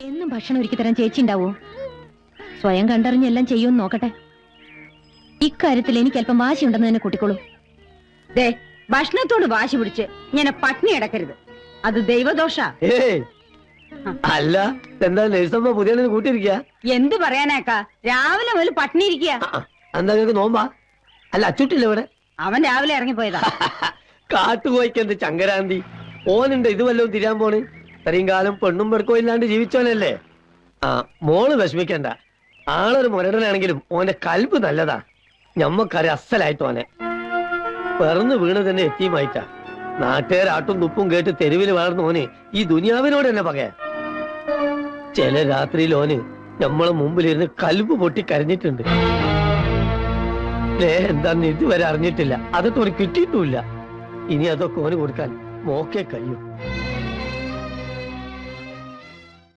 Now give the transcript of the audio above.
എന്നും ഭക്ഷണം ഒരുക്കി തരാൻ ചേച്ചി ഉണ്ടാവോ? സ്വയം കണ്ടറിഞ്ഞെല്ലാം ചെയ്യുമെന്ന് നോക്കട്ടെ. ഇക്കാര്യത്തിൽ എനിക്ക് അല്പം വാശിയുണ്ടെന്ന് തന്നെ കൂട്ടിക്കോളൂ. ദേ, ഭക്ഷണത്തോട് വാശി പിടിച്ച് ഇങ്ങനെ പട്ടിണി കിടക്കരുത്. അത് ദൈവദോഷ. അല്ല, എന്താ നഴ്സമ്മ പുതിയ കൂട്ടിയിരിക്കുക? എന്ത് പറയാനേക്കാ, രാവിലെ മുതൽ പട്ടിണി ഇരിക്കുക. എന്താ നിങ്ങൾക്ക് നോമ്പാ? അല്ല, അച്ചുട്ടില്ല ഇവിടെ. അവൻ രാവിലെ ഇറങ്ങിപ്പോയതാ. കാട്ടുപോയിക്ക് എന്ത് ചങ്കരാന്തി. ഓനുണ്ട് ഇത് വല്ലതും തിരിയാൻ പോണ്. ഇത്രയും കാലം പെണ്ണും പെടുക്കോ ഇല്ലാണ്ട് ജീവിച്ചോനല്ലേ. മോള് വിഷമിക്കണ്ട. ആളൊരു മുരടനാണെങ്കിലും ഓന്റെ കൽബ് നല്ലതാ. ഞമ്മക്കറി അസലായിട്ട് ഓനെ പിറന്നു വീണ് തന്നെ എത്തിയുമായിട്ടാ. നാട്ടുകാരാട്ടും തുപ്പും കേട്ട് തെരുവിൽ വളർന്ന ഓന് ഈ ദുനിയാവിനോട് തന്നെ പകയാ. ചില രാത്രിയിൽ ഓന് നമ്മളെ മുമ്പിലിരുന്ന് കൽബ് പൊട്ടി കരഞ്ഞിട്ടുണ്ട്. എന്താന്ന് ഇതുവരെ അറിഞ്ഞിട്ടില്ല. അതൊക്കെ ഓന് കിട്ടിയിട്ടുമില്ല. ഇനി അതൊക്കെ ഓന് കൊടുക്കാൻ മോക്കേ കഴിയും.